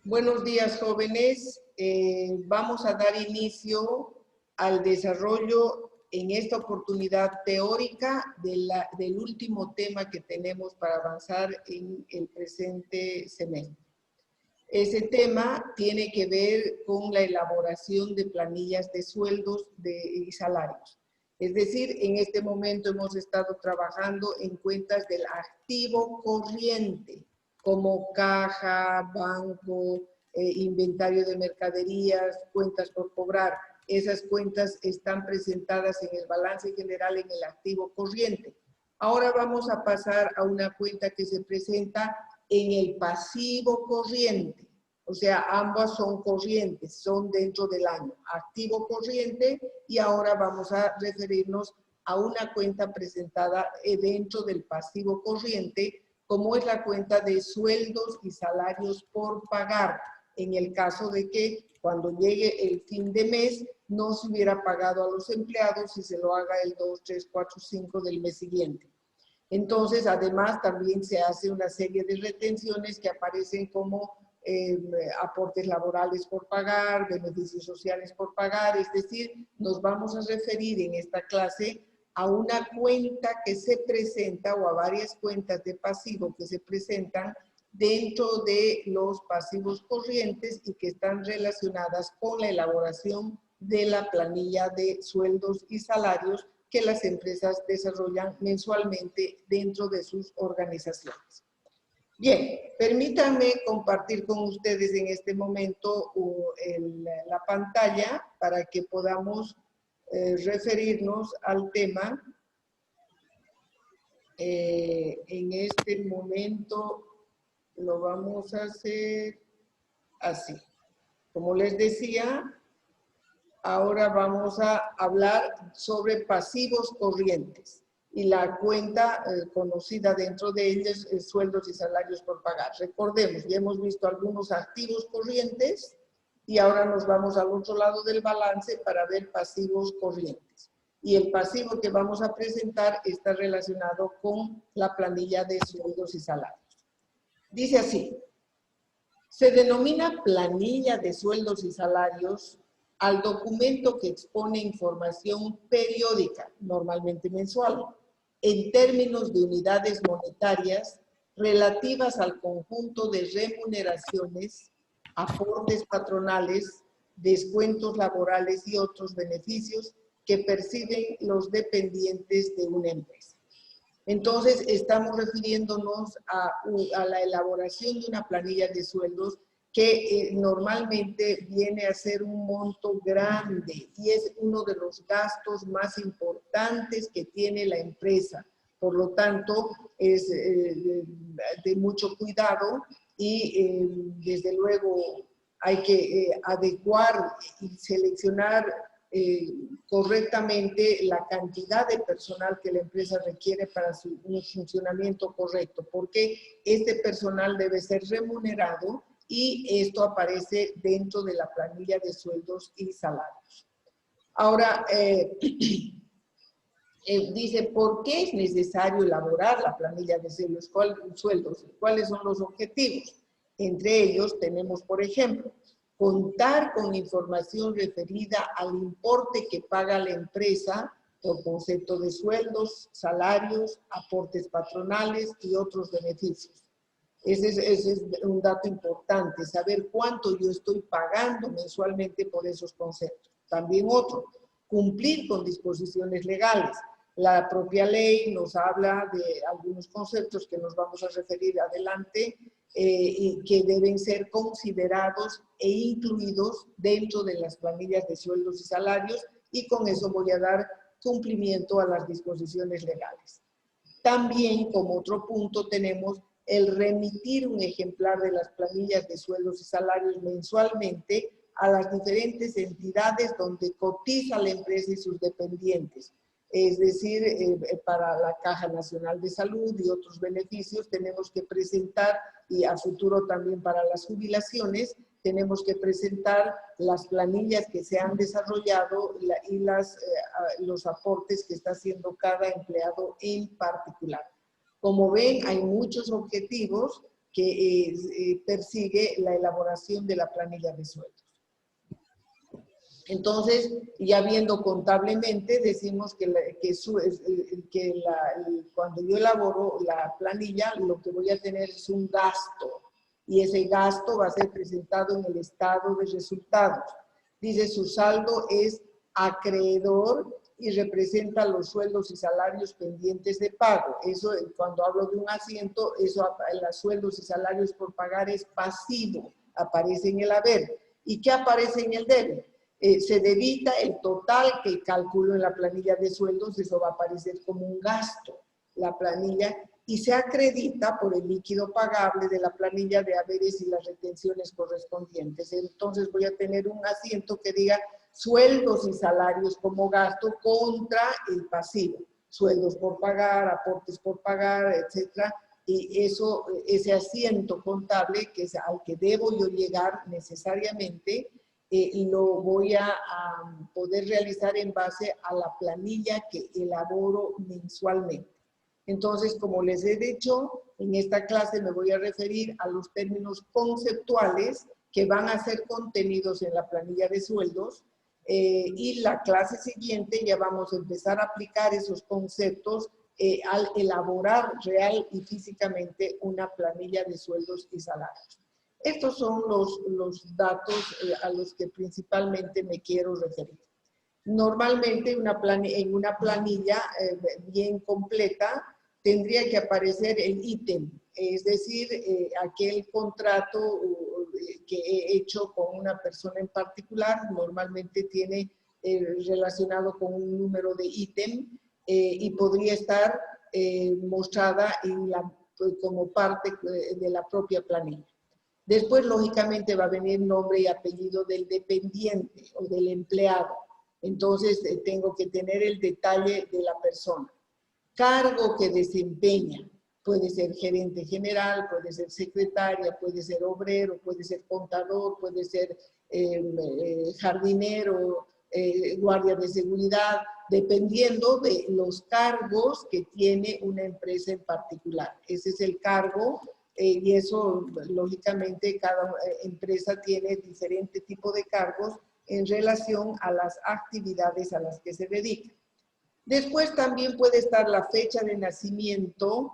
Buenos días, jóvenes. Vamos a dar inicio al desarrollo en esta oportunidad teórica del último tema que tenemos para avanzar en el presente semestre. Ese tema tiene que ver con la elaboración de planillas de sueldos y salarios. Es decir, en este momento hemos estado trabajando en cuentas del activo corriente, como caja, banco, inventario de mercaderías, cuentas por cobrar. Esas cuentas están presentadas en el balance general en el activo corriente. Ahora vamos a pasar a una cuenta que se presenta en el pasivo corriente. O sea, ambas son corrientes, son dentro del año. Activo corriente, y ahora vamos a referirnos a una cuenta presentada dentro del pasivo corriente, como es la cuenta de sueldos y salarios por pagar, en el caso de que cuando llegue el fin de mes no se hubiera pagado a los empleados y se lo haga el 2, 3, 4, 5 del mes siguiente. Entonces, además, también se hace una serie de retenciones que aparecen como aportes laborales por pagar, beneficios sociales por pagar. Es decir, nos vamos a referir en esta clase a una cuenta que se presenta o a varias cuentas de pasivo que se presentan dentro de los pasivos corrientes y que están relacionadas con la elaboración de la planilla de sueldos y salarios que las empresas desarrollan mensualmente dentro de sus organizaciones. Bien, permítanme compartir con ustedes en este momento la pantalla para que podamos referirnos al tema. En este momento lo vamos a hacer así. Como les decía, ahora vamos a hablar sobre pasivos corrientes y la cuenta conocida dentro de ellos es sueldos y salarios por pagar. Recordemos, ya hemos visto algunos activos corrientes y ahora nos vamos al otro lado del balance para ver pasivos corrientes. Y el pasivo que vamos a presentar está relacionado con la planilla de sueldos y salarios. Dice así: se denomina planilla de sueldos y salarios al documento que expone información periódica, normalmente mensual, en términos de unidades monetarias relativas al conjunto de remuneraciones, aportes patronales, descuentos laborales y otros beneficios que perciben los dependientes de una empresa. Entonces, estamos refiriéndonos a la elaboración de una planilla de sueldos que normalmente viene a ser un monto grande y es uno de los gastos más importantes que tiene la empresa. Por lo tanto, es de mucho cuidado y desde luego hay que adecuar y seleccionar correctamente la cantidad de personal que la empresa requiere para un funcionamiento correcto, porque este personal debe ser remunerado y esto aparece dentro de la planilla de sueldos y salarios. Ahora, dice, ¿por qué es necesario elaborar la planilla de sueldos? ¿Cuáles son los objetivos? Entre ellos tenemos, por ejemplo, contar con información referida al importe que paga la empresa por concepto de sueldos, salarios, aportes patronales y otros beneficios. Ese es un dato importante, saber cuánto yo estoy pagando mensualmente por esos conceptos. También otro, cumplir con disposiciones legales. La propia ley nos habla de algunos conceptos que nos vamos a referir adelante y que deben ser considerados e incluidos dentro de las planillas de sueldos y salarios, y con eso voy a dar cumplimiento a las disposiciones legales. También, como otro punto, tenemos el remitir un ejemplar de las planillas de sueldos y salarios mensualmente a las diferentes entidades donde cotiza la empresa y sus dependientes. Es decir, para la Caja Nacional de Salud y otros beneficios tenemos que presentar, y a futuro también para las jubilaciones, tenemos que presentar las planillas que se han desarrollado y los aportes que está haciendo cada empleado en particular. Como ven, hay muchos objetivos que persigue la elaboración de la planilla de sueldos. Entonces, ya viendo contablemente, decimos cuando yo elaboro la planilla, lo que voy a tener es un gasto, y ese gasto va a ser presentado en el estado de resultados. Dice, su saldo es acreedor y representa los sueldos y salarios pendientes de pago. Eso, cuando hablo de un asiento, los sueldos y salarios por pagar es pasivo, aparece en el haber. ¿Y qué aparece en el debe? Se debita el total que calculo en la planilla de sueldos, eso va a aparecer como un gasto, la planilla, y se acredita por el líquido pagable de la planilla de haberes y las retenciones correspondientes. Entonces voy a tener un asiento que diga sueldos y salarios como gasto contra el pasivo, sueldos por pagar, aportes por pagar, etcétera, y ese asiento contable que es al que debo yo llegar necesariamente, lo voy a poder realizar en base a la planilla que elaboro mensualmente. Entonces, como les he dicho, en esta clase me voy a referir a los términos conceptuales que van a ser contenidos en la planilla de sueldos, y la clase siguiente ya vamos a empezar a aplicar esos conceptos al elaborar real y físicamente una planilla de sueldos y salarios. Estos son los datos a los que principalmente me quiero referir. Normalmente en una planilla bien completa tendría que aparecer el ítem, es decir, aquel contrato que he hecho con una persona en particular, normalmente tiene relacionado con un número de ítem y podría estar mostrada como parte de la propia planilla. Después, lógicamente, va a venir nombre y apellido del dependiente o del empleado. Entonces, tengo que tener el detalle de la persona. Cargo que desempeña. Puede ser gerente general, puede ser secretaria, puede ser obrero, puede ser contador, puede ser jardinero, guardia de seguridad, dependiendo de los cargos que tiene una empresa en particular. Ese es el cargo. Y eso, lógicamente, cada empresa tiene diferente tipo de cargos en relación a las actividades a las que se dedica. Después también puede estar la fecha de nacimiento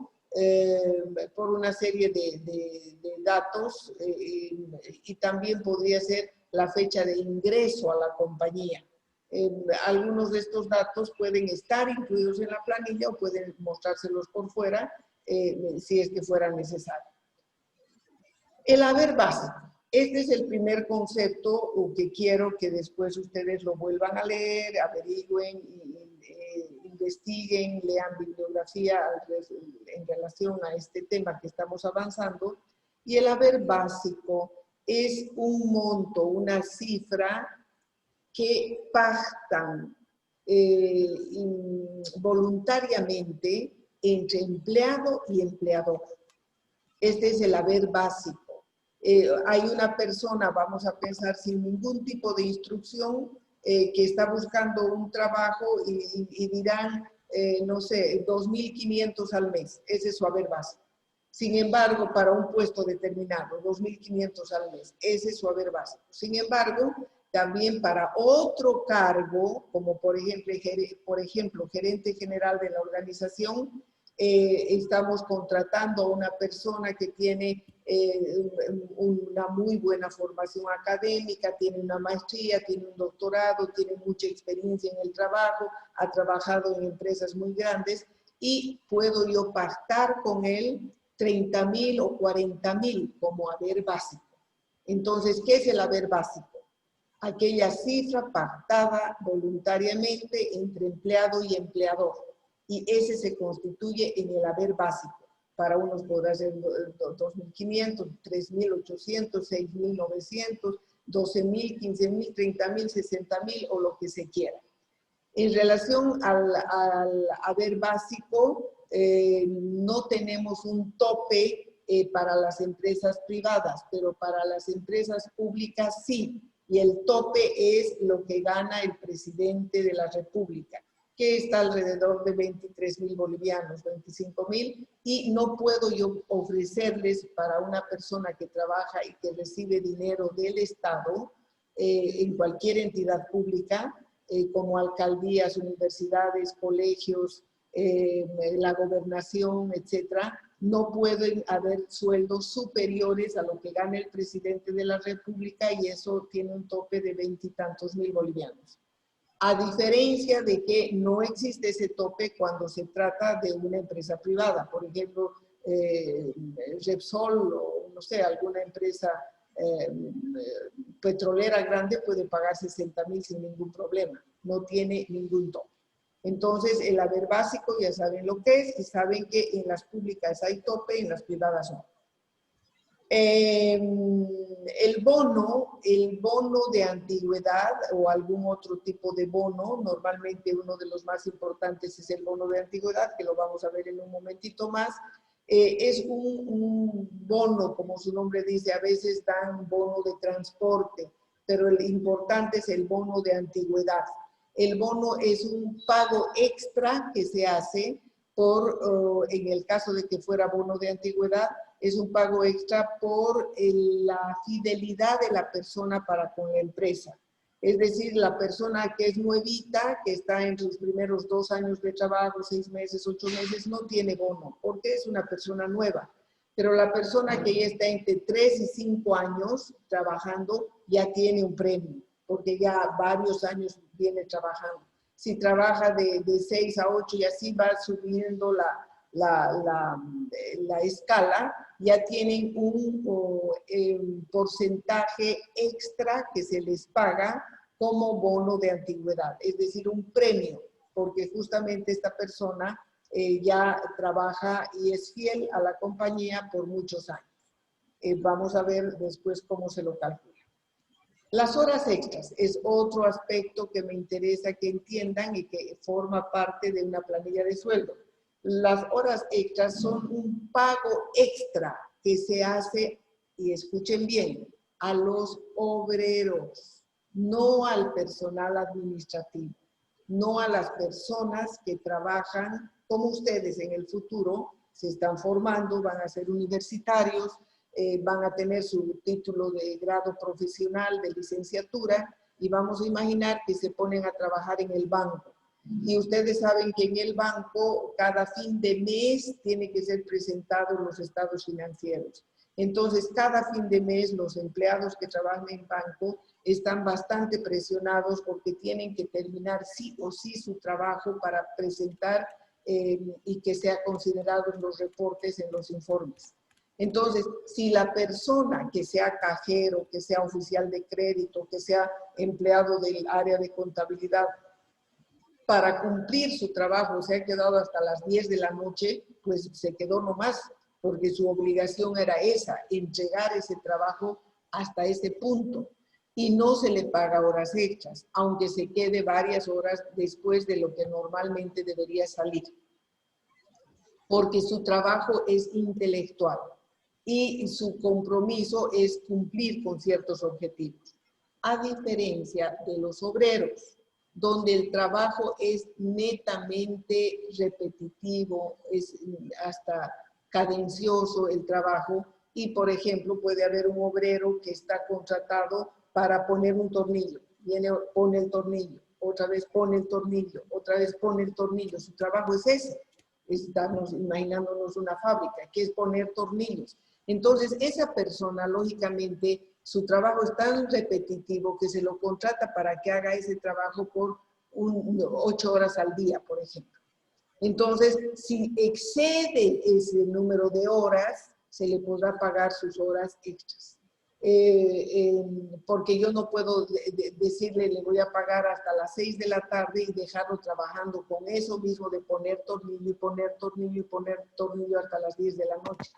por una serie de datos y también podría ser la fecha de ingreso a la compañía. Algunos de estos datos pueden estar incluidos en la planilla o pueden mostrárselos por fuera si es que fuera necesario. El haber básico. Este es el primer concepto que quiero que después ustedes lo vuelvan a leer, averigüen, investiguen, lean bibliografía en relación a este tema que estamos avanzando. Y el haber básico es un monto, una cifra que pactan voluntariamente entre empleado y empleador. Este es el haber básico. Hay una persona, vamos a pensar, sin ningún tipo de instrucción, que está buscando un trabajo y dirán, no sé, 2.500 al mes. Ese es su haber básico. Sin embargo, para un puesto determinado, 2.500 al mes. Ese es su haber básico. Sin embargo, también para otro cargo, como por ejemplo, gerente general de la organización, estamos contratando a una persona que tiene una muy buena formación académica, tiene una maestría, tiene un doctorado, tiene mucha experiencia en el trabajo, ha trabajado en empresas muy grandes y puedo yo pactar con él 30.000 o 40.000 como haber básico. Entonces, ¿qué es el haber básico? Aquella cifra pactada voluntariamente entre empleado y empleador. Y ese se constituye en el haber básico. Para unos podrá ser 2.500, 3.800, 6.900, 12.000, 15.000, 30.000, 60.000 o lo que se quiera. En relación al haber básico, no tenemos un tope para las empresas privadas, pero para las empresas públicas sí. Y el tope es lo que gana el presidente de la República, que está alrededor de 23.000 bolivianos, 25.000, y no puedo yo ofrecerles para una persona que trabaja y que recibe dinero del Estado en cualquier entidad pública, como alcaldías, universidades, colegios, la gobernación, etcétera, no pueden haber sueldos superiores a lo que gana el presidente de la República, y eso tiene un tope de 20 y tantos mil bolivianos. A diferencia de que no existe ese tope cuando se trata de una empresa privada, por ejemplo, Repsol o no sé, alguna empresa petrolera grande puede pagar 60.000 sin ningún problema, no tiene ningún tope. Entonces, el haber básico ya saben lo que es y saben que en las públicas hay tope, en las privadas no. El bono de antigüedad o algún otro tipo de bono, normalmente uno de los más importantes es el bono de antigüedad, que lo vamos a ver en un momentito más. Es un bono, como su nombre dice, a veces dan bono de transporte, pero el importante es el bono de antigüedad. El bono es un pago extra que se hace por, en el caso de que fuera bono de antigüedad, es un pago extra por la fidelidad de la persona para con la empresa. Es decir, la persona que es nuevita, que está en sus primeros 2 años de trabajo, 6 meses, 8 meses, no tiene bono, porque es una persona nueva. Pero la persona que ya está entre 3 y 5 años trabajando, ya tiene un premio, porque ya varios años viene trabajando. Si trabaja de 6 a 8 y así va subiendo la escala, ya tienen un porcentaje extra que se les paga como bono de antigüedad, es decir, un premio, porque justamente esta persona ya trabaja y es fiel a la compañía por muchos años. Vamos a ver después cómo se lo calcula. Las horas extras es otro aspecto que me interesa que entiendan y que forma parte de una planilla de sueldo. Las horas extras son un pago extra que se hace, y escuchen bien, a los obreros, no al personal administrativo, no a las personas que trabajan como ustedes en el futuro, se están formando, van a ser universitarios, van a tener su título de grado profesional, de licenciatura, y vamos a imaginar que se ponen a trabajar en el banco. Y ustedes saben que en el banco cada fin de mes tiene que ser presentados los estados financieros. Entonces, cada fin de mes los empleados que trabajan en banco están bastante presionados porque tienen que terminar sí o sí su trabajo para presentar y que sea considerado en los reportes, en los informes. Entonces, si la persona que sea cajero, que sea oficial de crédito, que sea empleado del área de contabilidad, para cumplir su trabajo se ha quedado hasta las 10 de la noche, pues se quedó nomás, porque su obligación era esa, entregar ese trabajo hasta ese punto. Y no se le paga horas extras, aunque se quede varias horas después de lo que normalmente debería salir. Porque su trabajo es intelectual y su compromiso es cumplir con ciertos objetivos. A diferencia de los obreros, donde el trabajo es netamente repetitivo, es hasta cadencioso el trabajo, y por ejemplo puede haber un obrero que está contratado para poner un tornillo, viene, pone el tornillo, otra vez pone el tornillo, otra vez pone el tornillo, su trabajo es ese, estamos imaginándonos una fábrica, que es poner tornillos. Entonces esa persona lógicamente su trabajo es tan repetitivo que se lo contrata para que haga ese trabajo por 8 horas al día, por ejemplo. Entonces, si excede ese número de horas, se le podrá pagar sus horas extras. Porque yo no puedo decirle, le voy a pagar hasta las 6 de la tarde y dejarlo trabajando con eso mismo de poner tornillo y poner tornillo y poner tornillo hasta las 10 de la noche.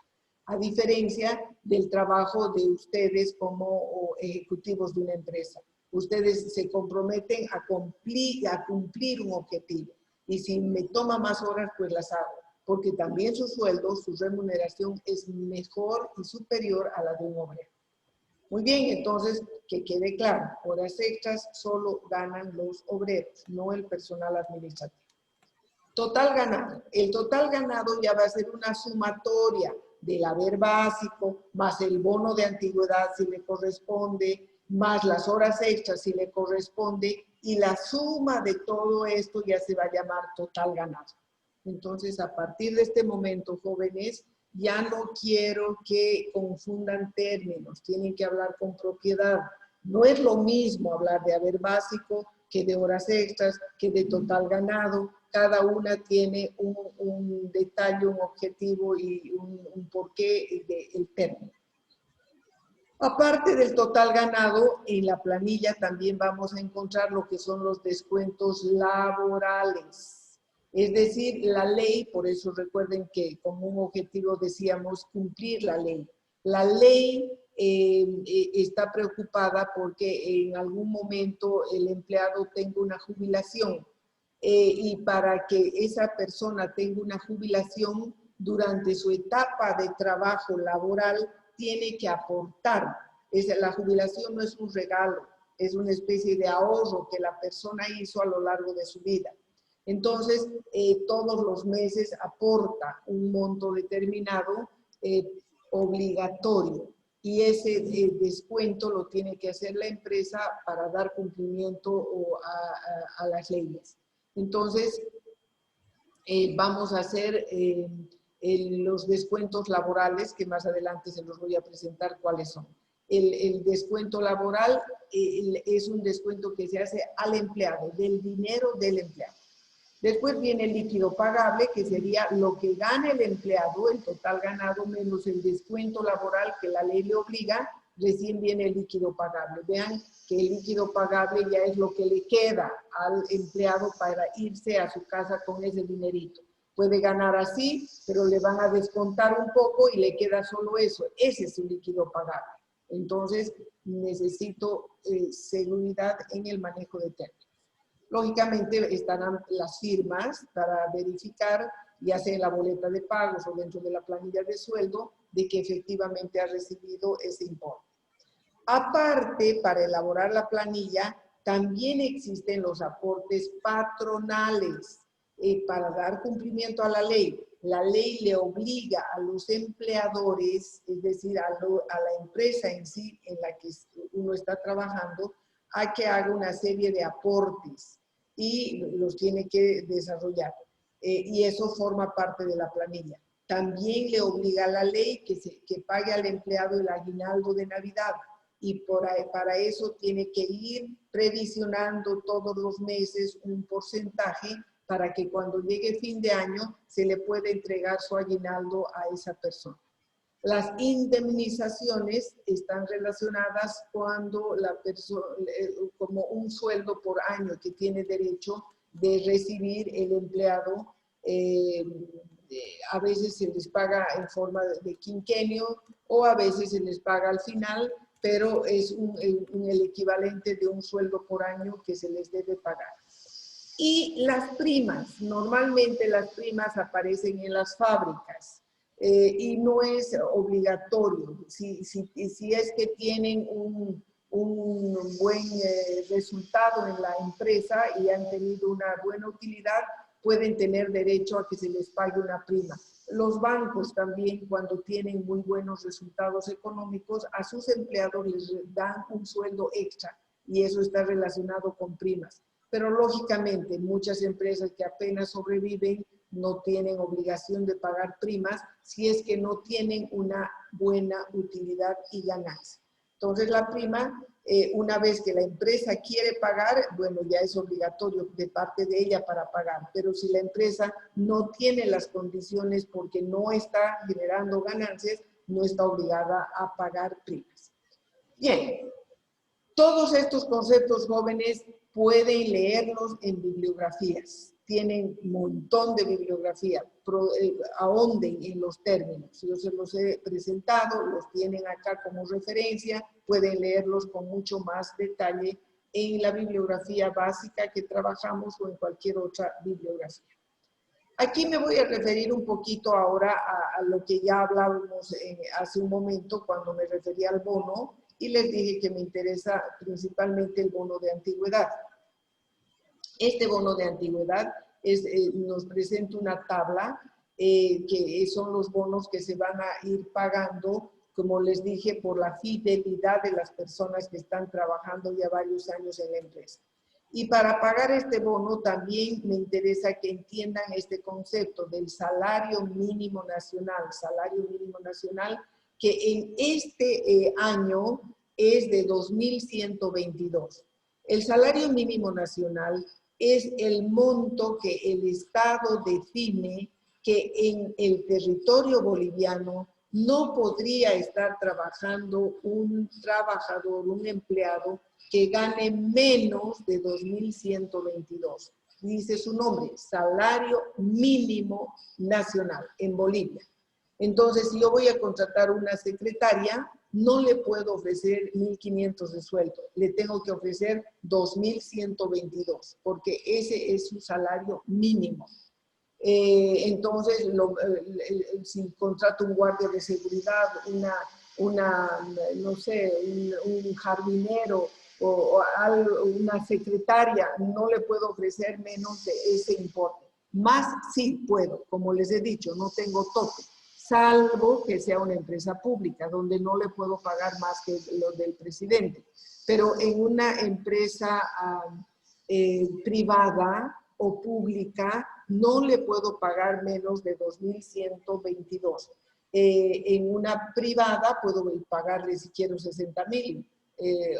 A diferencia del trabajo de ustedes como ejecutivos de una empresa. Ustedes se comprometen a cumplir un objetivo. Y si me toma más horas, pues las hago. Porque también su sueldo, su remuneración es mejor y superior a la de un obrero. Muy bien, entonces, que quede claro, horas extras solo ganan los obreros, no el personal administrativo. Total ganado. El total ganado ya va a ser una sumatoria del haber básico, más el bono de antigüedad si le corresponde, más las horas extras si le corresponde, y la suma de todo esto ya se va a llamar total ganado. Entonces, a partir de este momento, jóvenes, ya no quiero que confundan términos, tienen que hablar con propiedad. No es lo mismo hablar de haber básico que de horas extras, que de total ganado. Cada una tiene un detalle, un objetivo y un porqué del término. Aparte del total ganado, en la planilla también vamos a encontrar lo que son los descuentos laborales. Es decir, la ley, por eso recuerden que como un objetivo decíamos cumplir la ley. La ley está preocupada porque en algún momento el empleado tenga una jubilación y para que esa persona tenga una jubilación durante su etapa de trabajo laboral tiene que aportar. La jubilación no es un regalo, es una especie de ahorro que la persona hizo a lo largo de su vida. Entonces, todos los meses aporta un monto determinado obligatorio y ese descuento lo tiene que hacer la empresa para dar cumplimiento a las leyes. Entonces, vamos a hacer los descuentos laborales, que más adelante se los voy a presentar cuáles son. El descuento laboral es un descuento que se hace al empleado, del dinero del empleado. Después viene el líquido pagable, que sería lo que gana el empleado, el total ganado, menos el descuento laboral que la ley le obliga, recién viene el líquido pagable. Vean que el líquido pagable ya es lo que le queda al empleado para irse a su casa con ese dinerito. Puede ganar así, pero le van a descontar un poco y le queda solo eso. Ese es su líquido pagable. Entonces, necesito seguridad en el manejo de términos. Lógicamente estarán las firmas para verificar, ya sea en la boleta de pagos o dentro de la planilla de sueldo, de que efectivamente ha recibido ese importe. Aparte, para elaborar la planilla, también existen los aportes patronales para dar cumplimiento a la ley. La ley le obliga a los empleadores, es decir, a la empresa en sí en la que uno está trabajando, a que haga una serie de aportes y los tiene que desarrollar. Y eso forma parte de la planilla. También le obliga a la ley que pague al empleado el aguinaldo de Navidad y para eso tiene que ir previsionando todos los meses un porcentaje para que cuando llegue fin de año se le pueda entregar su aguinaldo a esa persona. Las indemnizaciones están relacionadas cuando la persona, como un sueldo por año que tiene derecho de recibir el empleado, a veces se les paga en forma de quinquenio o a veces se les paga al final, pero es el equivalente de un sueldo por año que se les debe pagar. Y las primas, normalmente las primas aparecen en las fábricas. Y no es obligatorio. Si es que tienen un buen resultado en la empresa y han tenido una buena utilidad, pueden tener derecho a que se les pague una prima. Los bancos también, cuando tienen muy buenos resultados económicos, a sus empleados les dan un sueldo extra y eso está relacionado con primas. Pero lógicamente muchas empresas que apenas sobreviven no tienen obligación de pagar primas si es que no tienen una buena utilidad y ganancia. Entonces la prima, una vez que la empresa quiere pagar, bueno, ya es obligatorio de parte de ella para pagar, pero si la empresa no tiene las condiciones porque no está generando ganancias, no está obligada a pagar primas. Bien, todos estos conceptos, jóvenes, pueden leerlos en bibliografías. Tienen un montón de bibliografía. Ahonden en los términos. Yo se los he presentado, los tienen acá como referencia. Pueden leerlos con mucho más detalle en la bibliografía básica que trabajamos o en cualquier otra bibliografía. Aquí me voy a referir un poquito ahora a lo que ya hablábamos hace un momento cuando me refería al bono y les dije que me interesa principalmente el bono de antigüedad. Este bono de antigüedad nos presenta una tabla que son los bonos que se van a ir pagando, como les dije, por la fidelidad de las personas que están trabajando ya varios años en la empresa. Y para pagar este bono también me interesa que entiendan este concepto del salario mínimo nacional, que en este año es de 2.122. El salario mínimo nacional es el monto que el Estado define que en el territorio boliviano no podría estar trabajando un trabajador, un empleado que gane menos de 2.122. Dice su nombre, salario mínimo nacional en Bolivia. Entonces, si yo voy a contratar una secretaria, no le puedo ofrecer 1.500 de sueldo, le tengo que ofrecer 2.122, porque ese es su salario mínimo. Entonces, si contrato un guardia de seguridad, no sé, un jardinero o una secretaria, no le puedo ofrecer menos de ese importe. Más sí puedo, como les he dicho, no tengo tope, salvo que sea una empresa pública, donde no le puedo pagar más que lo del presidente. Pero en una empresa privada o pública, no le puedo pagar menos de 2.122. En una privada puedo pagarle si quiero 60.000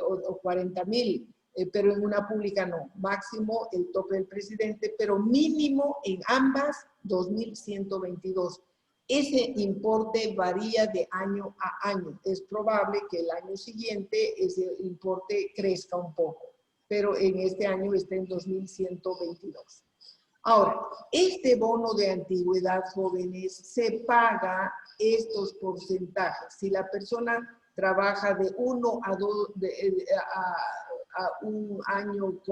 o 40.000, pero en una pública no. Máximo el tope del presidente, pero mínimo en ambas 2.122. Ese importe varía de año a año. Es probable que el año siguiente ese importe crezca un poco, pero en este año está en 2.122. Ahora, este bono de antigüedad, jóvenes, se paga estos porcentajes. Si la persona trabaja de 1 a 1 año,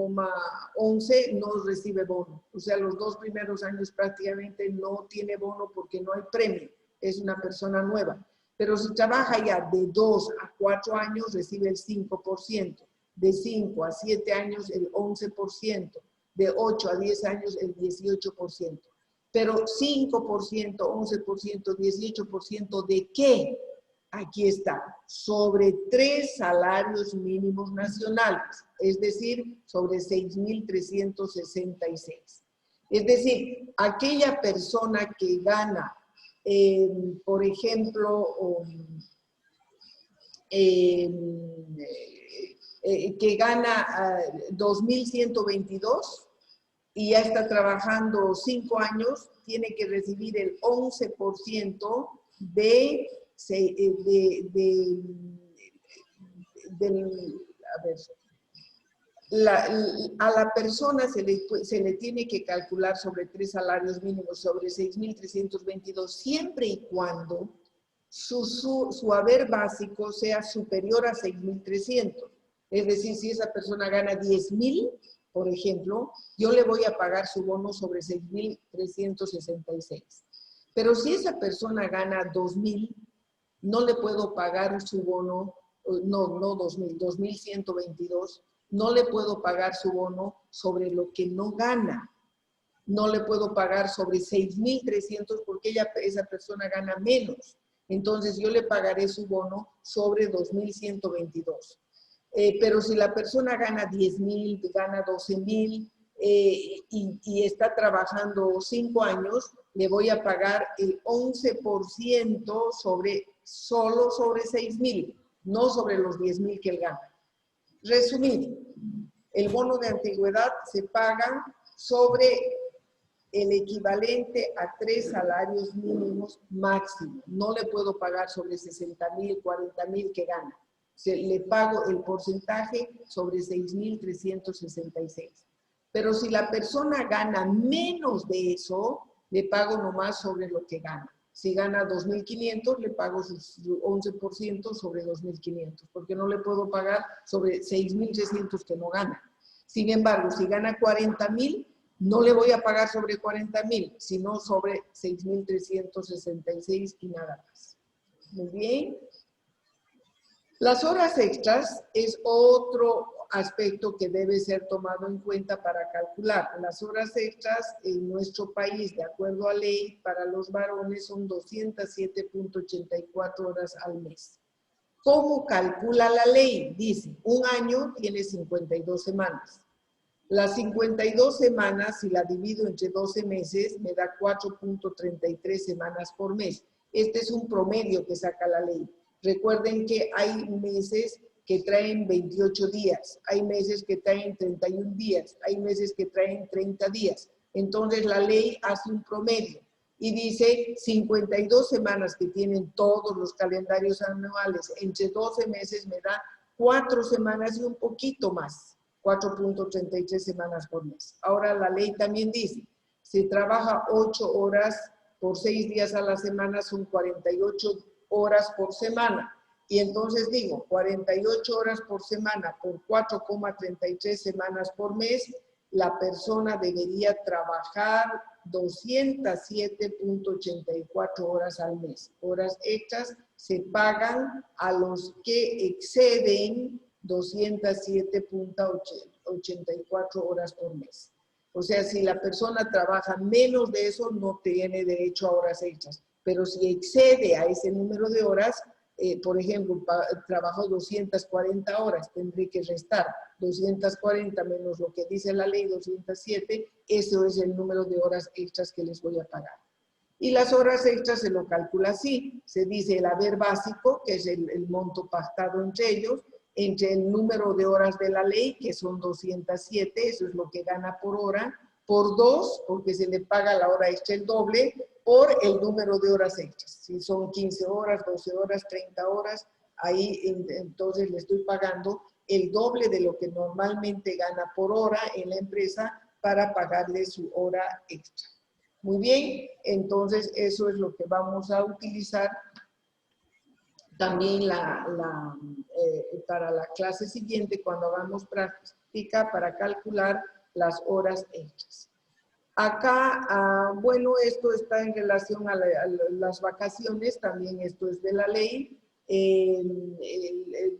11, no recibe bono. O sea, los 2 primeros años prácticamente no tiene bono porque no hay premio. Es una persona nueva. Pero si trabaja ya de 2 a 4 años, recibe el 5%. De 5 a 7 años, el 11%. De 8 a 10 años, el 18%. Pero 5%, 11%, 18%, ¿de qué? Aquí está, sobre 3 salarios mínimos nacionales, es decir, sobre 6.366. Es decir, aquella persona que gana, por ejemplo, que gana 2.122 y ya está trabajando 5 años, tiene que recibir el 11% a la persona se le tiene que calcular sobre 3 salarios mínimos, sobre 6.322, siempre y cuando su haber básico sea superior a 6.300. Es decir, si esa persona gana 10.000, por ejemplo, yo le voy a pagar su bono sobre 6.366. Pero si esa persona gana 2.000, no le puedo pagar su bono, no 2.000, 2.122, no le puedo pagar su bono sobre lo que no gana. No le puedo pagar sobre 6.300 porque esa persona gana menos. Entonces yo le pagaré su bono sobre 2.122. Pero si la persona gana 10.000, gana 12.000 y está trabajando 5 años, le voy a pagar el 11% solo sobre 6.000, no sobre los 10.000 que él gana. Resumir, el bono de antigüedad se paga sobre el equivalente a 3 salarios mínimos máximo. No le puedo pagar sobre 60.000, 40.000 que gana. Le pago el porcentaje sobre 6.366. Pero si la persona gana menos de eso, le pago nomás sobre lo que gana. Si gana 2.500, le pago su 11% sobre 2.500, porque no le puedo pagar sobre 6.300 que no gana. Sin embargo, si gana 40.000, no le voy a pagar sobre 40.000, sino sobre 6.366 y nada más. Muy bien. Las horas extras es otro aspecto que debe ser tomado en cuenta para calcular. Las horas extras en nuestro país, de acuerdo a ley, para los varones son 207.84 horas al mes. ¿Cómo calcula la ley? Dice, un año tiene 52 semanas. Las 52 semanas, si la divido entre 12 meses, me da 4.33 semanas por mes. Este es un promedio que saca la ley. Recuerden que hay meses que traen 28 días, hay meses que traen 31 días, hay meses que traen 30 días. Entonces la ley hace un promedio y dice 52 semanas que tienen todos los calendarios anuales, entre 12 meses me da 4 semanas y un poquito más. 4.33 semanas por mes. Ahora la ley también dice, si trabaja 8 horas por 6 días a la semana, son 48 horas por semana. Y entonces digo, 48 horas por semana por 4.33 semanas por mes, la persona debería trabajar 207.84 horas al mes. Horas extras se pagan a los que exceden 207.84 horas por mes. O sea, si la persona trabaja menos de eso, no tiene derecho a horas extras. Pero si excede a ese número de horas, por ejemplo, trabajó 240 horas, tendré que restar 240 menos lo que dice la ley, 207, eso es el número de horas extras que les voy a pagar. Y las horas extras se lo calcula así, se dice el haber básico, que es el monto pactado entre ellos, entre el número de horas de la ley, que son 207, eso es lo que gana por hora, por 2, porque se le paga la hora extra el doble, por el número de horas extras. Si son 15 horas, 12 horas, 30 horas, ahí entonces le estoy pagando el doble de lo que normalmente gana por hora en la empresa para pagarle su hora extra. Muy bien, entonces eso es lo que vamos a utilizar también para la clase siguiente cuando hagamos práctica para calcular las horas extras. Acá, bueno, esto está en relación a las vacaciones, también esto es de la ley.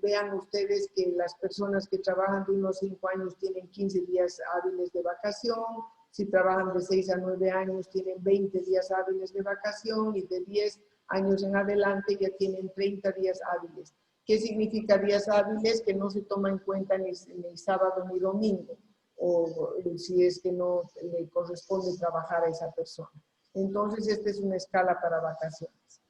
Vean ustedes que las personas que trabajan de unos 5 años tienen 15 días hábiles de vacación, si trabajan de 6 a 9 años tienen 20 días hábiles de vacación y de 10 años en adelante ya tienen 30 días hábiles. ¿Qué significa días hábiles? Que no se toma en cuenta ni sábado ni domingo, o si es que no le corresponde trabajar a esa persona. Entonces, esta es una escala para vacaciones.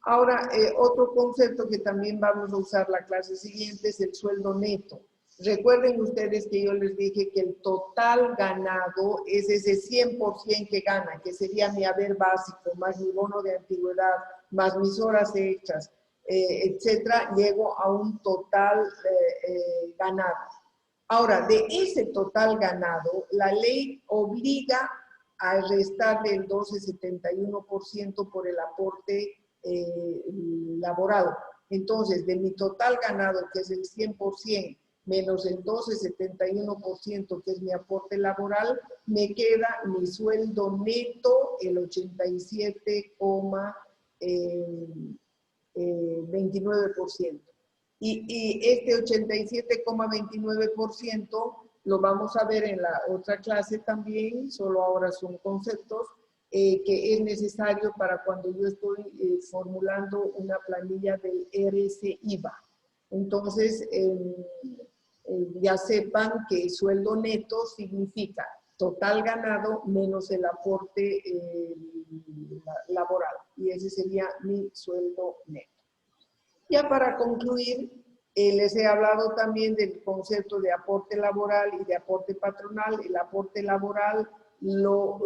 Ahora, otro concepto que también vamos a usar la clase siguiente es el sueldo neto. Recuerden ustedes que yo les dije que el total ganado es ese 100% que gana, que sería mi haber básico, más mi bono de antigüedad, más mis horas extras, etcétera, llego a un total ganado. Ahora, de ese total ganado, la ley obliga a restarle el 12,71% por el aporte laboral. Entonces, de mi total ganado, que es el 100%, menos el 12,71%, que es mi aporte laboral, me queda mi sueldo neto, el 87,29%. Y este 87,29% lo vamos a ver en la otra clase también, solo ahora son conceptos, que es necesario para cuando yo estoy formulando una planilla del RS-IVA. Entonces, ya sepan que sueldo neto significa total ganado menos el aporte laboral. Y ese sería mi sueldo neto. Ya para concluir, les he hablado también del concepto de aporte laboral y de aporte patronal. El aporte laboral lo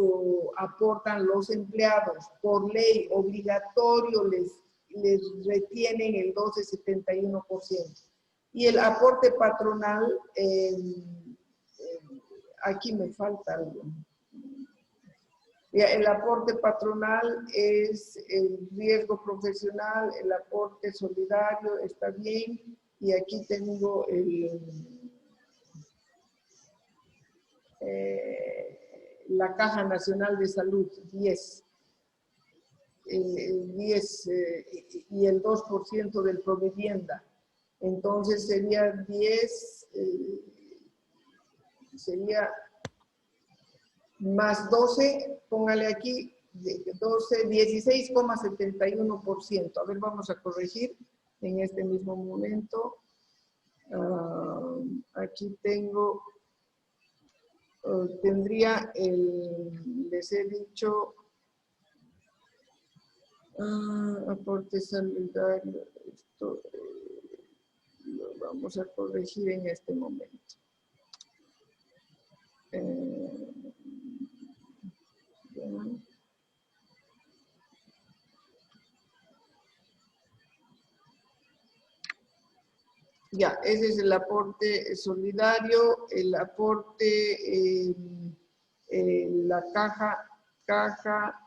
aportan los empleados. Por ley obligatorio les retienen el 12,71%. Y el aporte patronal, aquí me falta algo. El aporte patronal es el riesgo profesional, el aporte solidario, está bien. Y aquí tengo la Caja Nacional de Salud, 10. El 10 y el 2% del Provivienda. Entonces sería 10 sería más 12, póngale aquí, 12, 16,71%. A ver, vamos a corregir en este mismo momento. Aquí tengo, tendría les he dicho, aporte solidario, esto lo vamos a corregir en este momento. Ya, ese es el aporte solidario, el aporte, la caja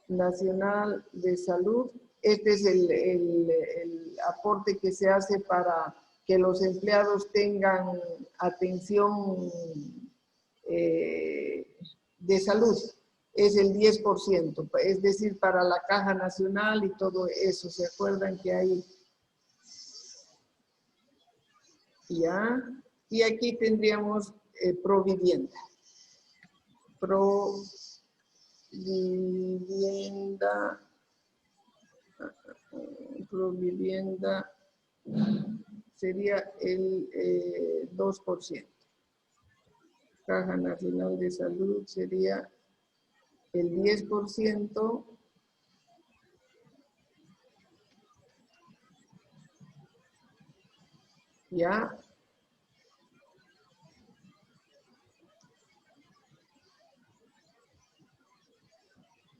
nacional de salud. Este es el aporte que se hace para que los empleados tengan atención de salud. Es el 10%, es decir, para la caja nacional y todo eso. ¿Se acuerdan que hay? Ya. Y aquí tendríamos Provivienda. Provivienda sería el 2%. Caja Nacional de Salud sería el 10%. Ya.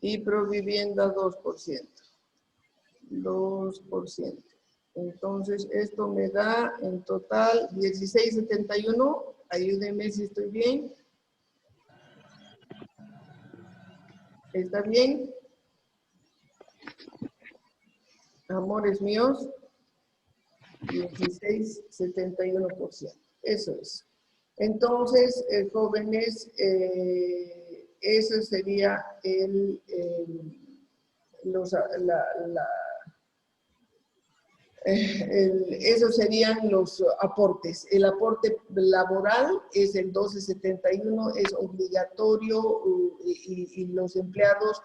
Y Provivienda 2%. 2%. Entonces, esto me da en total 16,71. Ayúdenme si estoy bien. ¿Está bien? Amores míos, 16,71%. Eso es. Entonces, jóvenes, eso sería esos serían los aportes. El aporte laboral es el 12,71, es obligatorio y los empleados,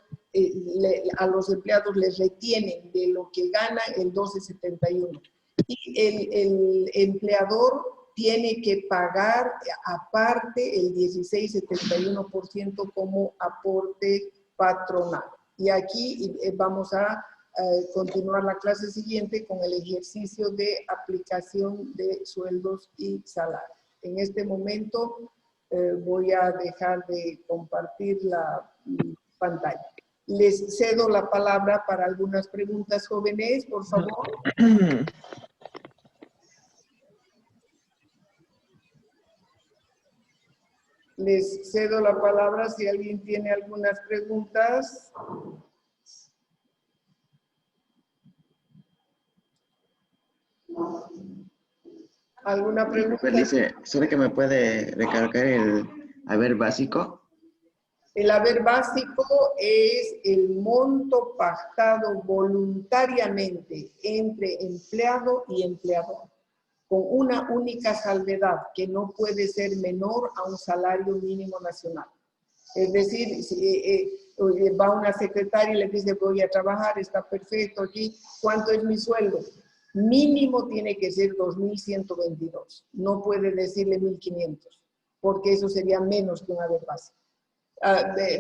a los empleados les retienen de lo que gana el 12,71. Y el empleador tiene que pagar aparte el 16,71% como aporte patronal. Y aquí vamos a continuar la clase siguiente con el ejercicio de aplicación de sueldos y salarios. En este momento voy a dejar de compartir la pantalla. Les cedo la palabra para algunas preguntas, jóvenes, por favor. Les cedo la palabra si alguien tiene algunas preguntas. ¿Alguna pregunta? Felice, ¿solo que me puede recargar el haber básico? El haber básico es el monto pactado voluntariamente entre empleado y empleador, con una única salvedad, que no puede ser menor a un salario mínimo nacional. Es decir, si va una secretaria y le dice, voy a trabajar, está perfecto aquí, ¿cuánto es mi sueldo? Mínimo tiene que ser 2.122. No puede decirle 1.500, porque eso sería menos que un haber básico.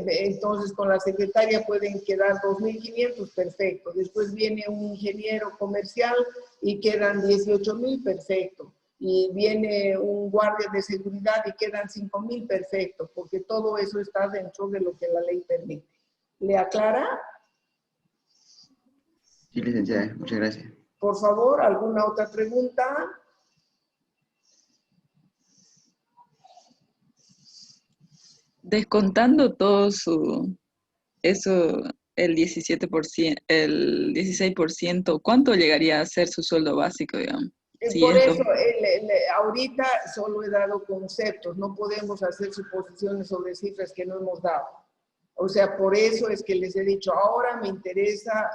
Entonces, con la secretaria pueden quedar 2.500, perfecto. Después viene un ingeniero comercial y quedan 18.000, perfecto. Y viene un guardia de seguridad y quedan 5.000, perfecto, porque todo eso está dentro de lo que la ley permite. ¿Le aclara? Sí, licenciada, muchas gracias. Por favor, ¿alguna otra pregunta? Descontando todo eso, el 16%, ¿cuánto llegaría a ser su sueldo básico, digamos? Por eso, ahorita solo he dado conceptos, no podemos hacer suposiciones sobre cifras que no hemos dado. O sea, por eso es que les he dicho, ahora me interesa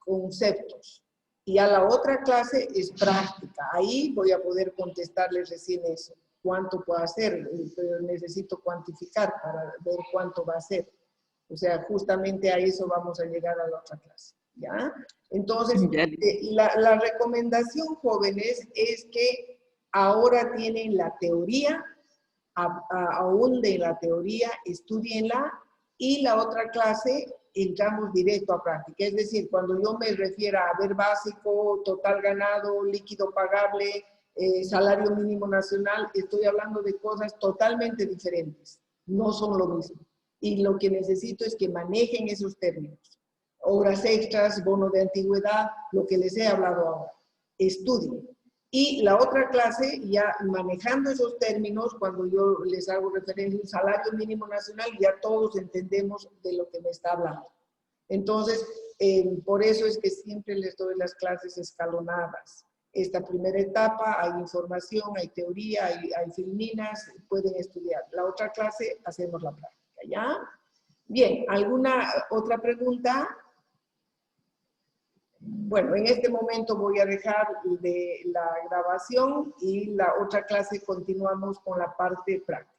conceptos. Y a la otra clase es práctica. Ahí voy a poder contestarles recién eso. cuánto puedo hacer, pero necesito cuantificar para ver cuánto va a ser. O sea, justamente a eso vamos a llegar a la otra clase, ¿ya? Entonces, Ya. la recomendación, jóvenes, es que ahora tienen la teoría, ahunden la teoría, estudienla, y la otra clase entramos directo a práctica. Es decir, cuando yo me refiero a haber básico, total ganado, líquido pagable, salario mínimo nacional, estoy hablando de cosas totalmente diferentes. No son lo mismo. Y lo que necesito es que manejen esos términos. Horas extras, bono de antigüedad, lo que les he hablado ahora. Estudien. Y la otra clase, ya manejando esos términos, cuando yo les hago referencia a un salario mínimo nacional, ya todos entendemos de lo que me está hablando. Entonces, por eso es que siempre les doy las clases escalonadas. Esta primera etapa hay información, hay teoría, hay filminas, pueden estudiar. La otra clase hacemos la práctica, ¿ya? Bien, ¿alguna otra pregunta? Bueno, en este momento voy a dejar de la grabación y la otra clase continuamos con la parte práctica.